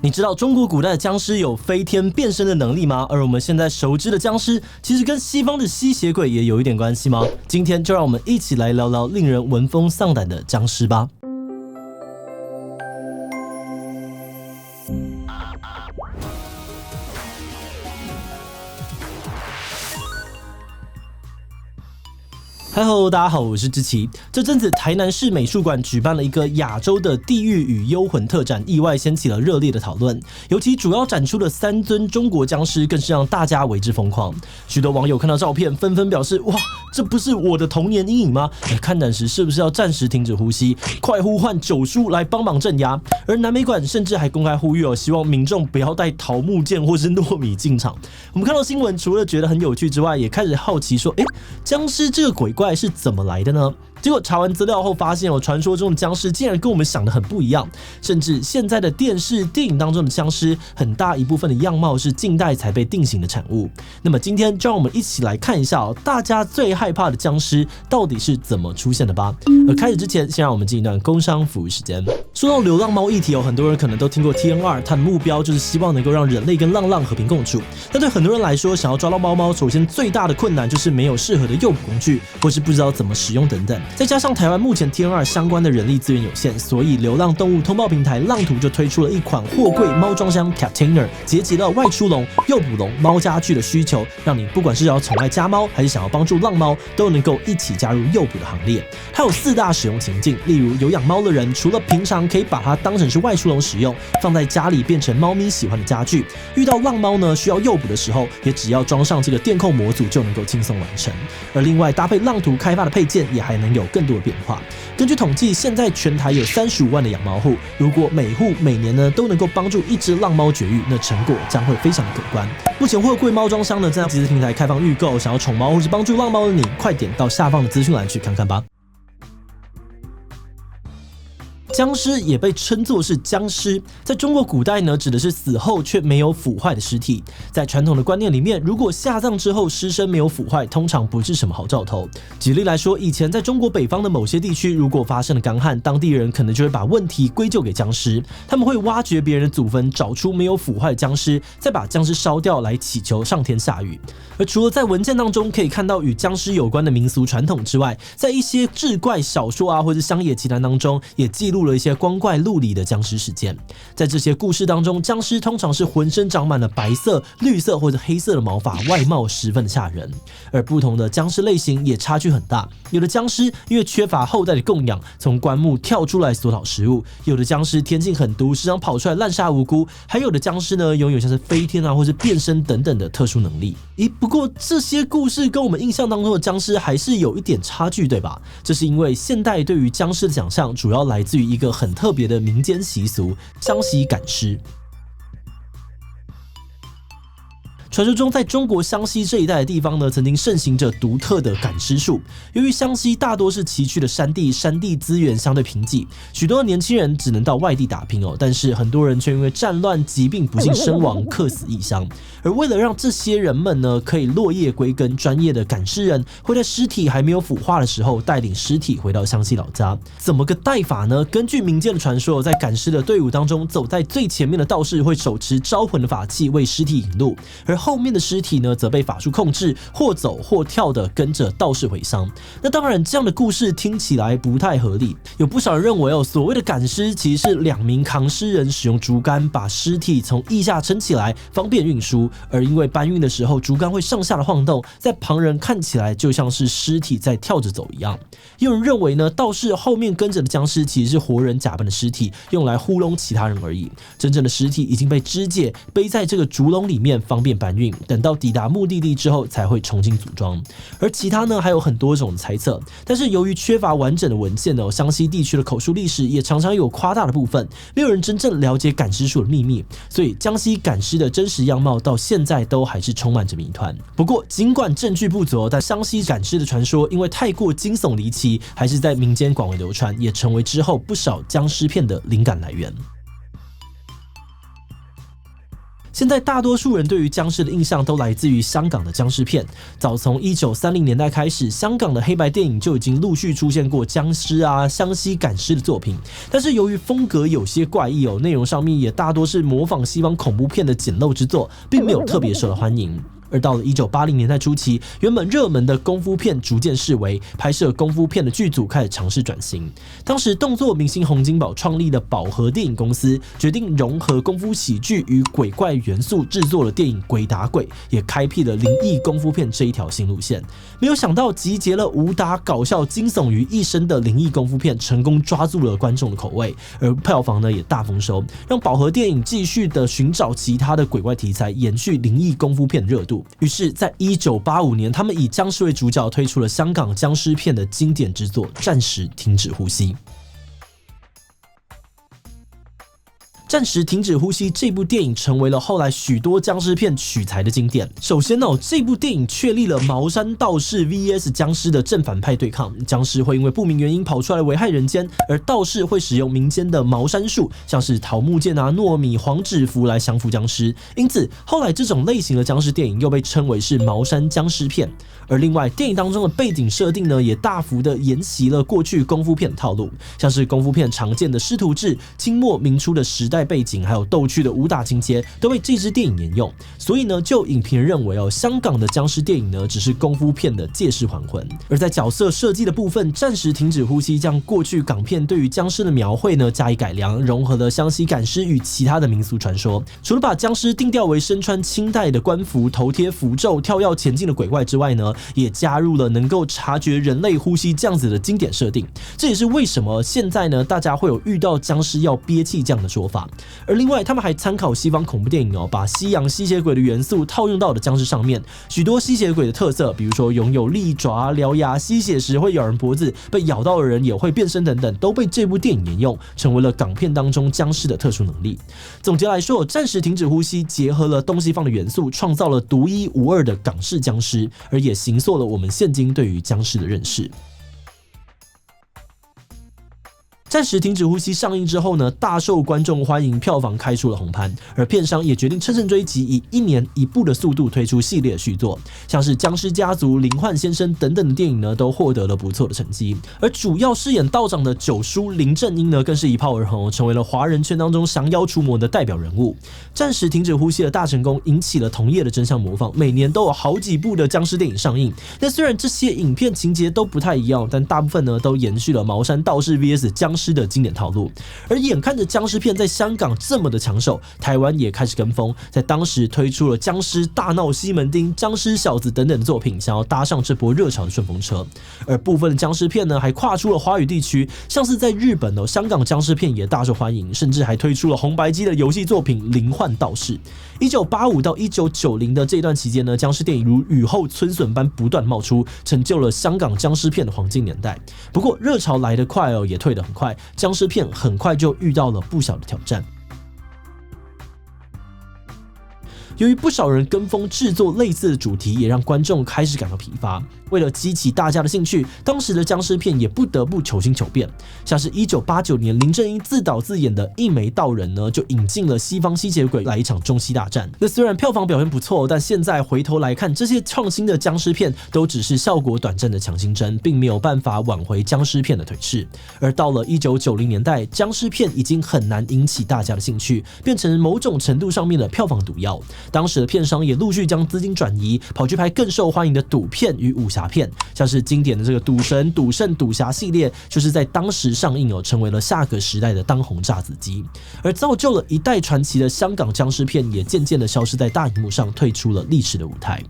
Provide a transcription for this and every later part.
你知道中国古代的僵尸有飞天变身的能力吗？而我们现在熟知的僵尸，其实跟西方的吸血鬼也有一点关系吗？今天就让我们一起来聊聊令人闻风丧胆的僵尸吧。Hello， 大家好，我是志祺。这阵子台南市美术馆举办了一个亚洲的地狱与幽魂特展，意外掀起了热烈的讨论。尤其主要展出的3尊中国僵尸，更是让大家为之疯狂。许多网友看到照片，纷纷表示：哇，这不是我的童年阴影吗？看展时是不是要暂时停止呼吸，快呼唤九叔来帮忙镇压？而南美馆甚至还公开呼吁希望民众不要带桃木剑或是糯米进场。我们看到新闻，除了觉得很有趣之外，也开始好奇说：僵尸这个鬼怪是怎么来的呢？结果查完资料后发现，传说中的僵尸竟然跟我们想的很不一样，甚至现在的电视、电影当中的僵尸，很大一部分的样貌是近代才被定型的产物。那么今天就让我们一起来看一下大家最害怕的僵尸到底是怎么出现的吧。而开始之前，先让我们进一段工商服务时间。说到流浪猫议题，很多人可能都听过 TNR， 它的目标就是希望能够让人类跟浪浪和平共处。但对很多人来说，想要抓到猫猫，首先最大的困难就是没有适合的诱捕工具，或是不知道怎么使用等等。再加上台湾目前 TNR 相关的人力资源有限，所以流浪动物通报平台浪图就推出了一款货柜猫装箱 Captainer， 结集了外出笼、诱捕笼、猫家具的需求，让你不管是要宠爱家猫，还是想要帮助浪猫，都能够一起加入诱捕的行列。它有4大使用情境，例如有养猫的人，除了平常可以把它当成是外出笼使用，放在家里变成猫咪喜欢的家具；遇到浪猫呢，需要诱捕的时候，也只要装上这个电控模组就能够轻松完成。而另外搭配浪图开发的配件，也还能有更多的变化。根据统计，现在全台有35万的养猫户，如果每户每年呢都能够帮助1只浪猫绝育，那成果将会非常的可观。目前货柜猫装箱呢在集资平台开放预购，想要宠猫或是帮助浪猫的你，快点到下方的资讯栏去看看吧。僵尸也被称作是僵尸，在中国古代呢，指的是死后却没有腐坏的尸体。在传统的观念里面，如果下葬之后尸身没有腐坏，通常不是什么好兆头。举例来说，以前在中国北方的某些地区，如果发生了干旱，当地人可能就会把问题归咎给僵尸，他们会挖掘别人的祖坟，找出没有腐坏的僵尸，再把僵尸烧掉来祈求上天下雨。而除了在文件当中可以看到与僵尸有关的民俗传统之外，在一些志怪小说或是乡野奇谈当中，也记录了一些光怪陆离的僵尸事件。在这些故事当中，僵尸通常是浑身长满了白色、绿色或者黑色的毛发，外貌十分的吓人。而不同的僵尸类型也差距很大，有的僵尸因为缺乏后代的供养，从棺木跳出来索讨食物；有的僵尸天性狠毒，时常跑出来滥杀无辜；还有的僵尸呢，拥有像是飞天或是变身等等的特殊能力。不过这些故事跟我们印象当中的僵尸还是有一点差距，对吧？这是因为现代对于僵尸的想象主要来自于一个很特别的民间习俗——湘西赶尸。传说中，在中国湘西这一带的地方呢，曾经盛行着独特的赶尸术。由于湘西大多是崎岖的山地，山地资源相对贫瘠，许多年轻人只能到外地打拼但是很多人却因为战乱、疾病不幸身亡，客死异乡。而为了让这些人们呢可以落叶归根，专业的赶尸人会在尸体还没有腐化的时候，带领尸体回到湘西老家。怎么个带法呢？根据民间的传说，在赶尸的队伍当中，走在最前面的道士会手持招魂的法器为尸体引路，而后面的尸体呢，则被法术控制，或走或跳的跟着道士回乡。那当然，这样的故事听起来不太合理。有不少人认为所谓的赶尸其实是2名扛尸人使用竹竿把尸体从腋下撑起来，方便运输。而因为搬运的时候，竹竿会上下的晃动，在旁人看起来就像是尸体在跳着走一样。也有人认为呢，道士后面跟着的僵尸其实是活人假扮的尸体，用来糊弄其他人而已。真正的尸体已经被肢解，背在这个竹笼里面，方便搬运。等到抵达目的地之后，才会重新组装。而其他呢，还有很多种猜测。但是由于缺乏完整的文献湘西地区的口述历史也常常有夸大的部分，没有人真正了解赶尸术的秘密，所以江西赶尸的真实样貌到现在都还是充满着谜团。不过，尽管证据不足，但湘西赶尸的传说因为太过惊悚离奇，还是在民间广为流传，也成为之后不少僵尸片的灵感来源。现在大多数人对于僵尸的印象都来自于香港的僵尸片。早从1930年代开始，香港的黑白电影就已经陆续出现过僵尸啊、湘西赶尸的作品。但是由于风格有些怪异内容上面也大多是模仿西方恐怖片的简陋之作，并没有特别受到欢迎。而到了1980年代初期，原本热门的功夫片逐渐式微，拍摄功夫片的剧组开始尝试转型。当时动作明星洪金宝创立的宝和电影公司，决定融合功夫喜剧与鬼怪元素，制作了电影《鬼打鬼》，也开辟了灵异功夫片这一条新路线。没有想到，集结了武打、搞笑、惊悚于一身的灵异功夫片，成功抓住了观众的口味，而票房呢也大丰收，让宝和电影继续的寻找其他的鬼怪题材，延续灵异功夫片的热度。于是，在1985年，他们以僵尸为主角，推出了香港僵尸片的经典之作《暂时停止呼吸》。暂时停止呼吸这部电影成为了后来许多僵尸片取材的经典。首先这部电影确立了茅山道士 vs 僵尸的正反派对抗，僵尸会因为不明原因跑出来危害人间，而道士会使用民间的茅山术，像是桃木剑啊、糯米、黄纸符来降服僵尸。因此，后来这种类型的僵尸电影又被称为是茅山僵尸片。而另外，电影当中的背景设定呢，也大幅的沿袭了过去功夫片的套路，像是功夫片常见的师徒制、清末明初的时代背景，还有逗趣的武打情节，都被这支电影沿用。所以呢，就影评人认为香港的僵尸电影呢，只是功夫片的借尸还魂。而在角色设计的部分，暂时停止呼吸将过去港片对于僵尸的描绘呢加以改良，融合了湘西赶尸与其他的民俗传说。除了把僵尸定调为身穿清代的官服、头贴符咒、跳跃前进的鬼怪之外呢，也加入了能够察觉人类呼吸这样子的经典设定。这也是为什么现在呢，大家会有遇到僵尸要憋气这样的说法。而另外，他们还参考西方恐怖电影把西洋吸血鬼的元素套用到了僵尸上面。许多吸血鬼的特色，比如说拥有利爪、獠牙、吸血时会咬人脖子，被咬到的人也会变身等等，都被这部电影沿用，成为了港片当中僵尸的特殊能力。总结来说，暂时停止呼吸结合了东西方的元素，创造了独一无二的港式僵尸，而也形塑了我们现今对于僵尸的认识。暂时停止呼吸上映之后呢，大受观众欢迎，票房开出了红盘，而片商也决定乘胜追击，以1年1部的速度推出系列续作，像是僵尸家族、灵幻先生等等的电影呢，都获得了不错的成绩。而主要饰演道长的九叔林正英呢，更是一炮而红，成为了华人圈当中降妖除魔的代表人物。暂时停止呼吸的大成功，引起了同业的争相模仿，每年都有好几部的僵尸电影上映。那虽然这些影片情节都不太一样，但大部分呢都延续了茅山道士 vs 僵尸的经典套路。而眼看着僵尸片在香港这么的抢手，台湾也开始跟风，在当时推出了僵尸大闹西门町、僵尸小子等等的作品，想要搭上这波热潮的顺风车。而部分的僵尸片呢，还跨出了华语地区，像是在日本香港僵尸片也大受欢迎，甚至还推出了红白机的游戏作品《灵幻道士》。1985到1990的这段期间呢，僵尸电影如雨后春笋般不断冒出，成就了香港僵尸片的黄金年代。不过热潮来得快也退得很快，僵尸片很快就遇到了不小的挑战。由于不少人跟风制作类似的主题，也让观众开始感到疲乏。为了激起大家的兴趣，当时的僵尸片也不得不求新求变。像是1989年林正英自导自演的《一眉道人》呢，就引进了西方吸血鬼来一场中西大战。那虽然票房表现不错，但现在回头来看，这些创新的僵尸片都只是效果短暂的强心针，并没有办法挽回僵尸片的颓势。而到了1990年代，僵尸片已经很难引起大家的兴趣，变成某种程度上面的票房毒药。当时的片商也陆续将资金转移，跑去拍更受欢迎的赌片与武侠片，像是经典的这个赌神、赌圣、赌侠系列，就是在当时上映成为了下个时代的当红炸子鸡，而造就了一代传奇的香港僵尸片也渐渐的消失在大荧幕上，退出了历史的舞台。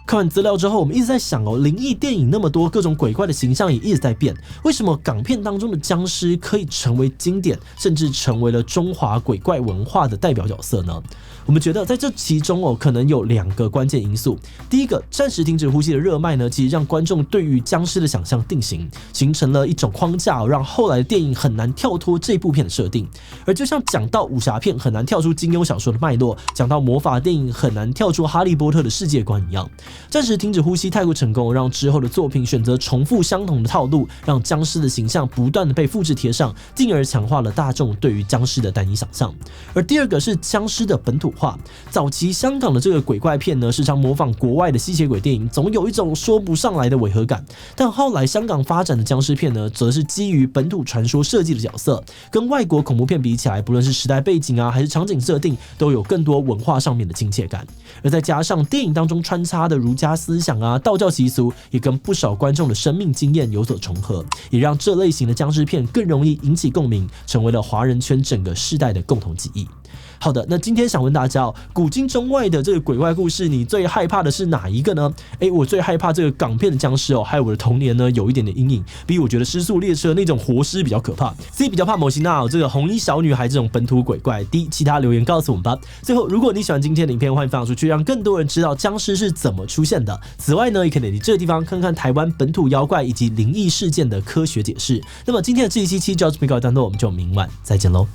看完资料之后，我们一直在想灵异电影那么多，各种鬼怪的形象也一直在变，为什么港片当中的僵尸可以成为经典，甚至成为了中华鬼怪文化的代表角色呢？我们觉得在这其中可能有2个关键因素。第一个，暂时停止呼吸的热卖呢，其实让观众对于僵尸的想象定型，形成了一种框架，让后来的电影很难跳脱这部片的设定。而就像讲到武侠片很难跳出金庸小说的脉络，讲到魔法电影很难跳出哈利波特的世界观一样。暂时停止呼吸太过成功，让之后的作品选择重复相同的套路，让僵尸的形象不断的被复制贴上，进而强化了大众对于僵尸的单一想象。而第二个是僵尸的本土化。早期香港的这个鬼怪片呢，时常模仿国外的吸血鬼电影，总有一种说不上来的违和感。但后来香港发展的僵尸片呢，则是基于本土传说设计的角色，跟外国恐怖片比起来，不论是时代背景啊，还是场景设定，都有更多文化上面的亲切感。而再加上电影当中穿插的儒家思想啊、道教习俗，也跟不少观众的生命经验有所重合，也让这类型的僵尸片更容易引起共鸣，成为了华人圈整个世代的共同记忆。好的，那今天想问大家古今中外的这个鬼怪故事，你最害怕的是哪一个呢？我最害怕这个港片的僵尸还有我的童年呢有一点点阴影，比我觉得失速列车那种活尸比较可怕。C 比较怕某型娜这个红衣小女孩这种本土鬼怪。D 其他留言告诉我们吧。最后，如果你喜欢今天的影片，欢迎分享出去，让更多人知道僵尸是怎么出现的。此外呢，也可以点击这个地方看看台湾本土妖怪以及灵异事件的科学解释。那么今天的这一期就到这边告一段落，我们就明晚再见喽。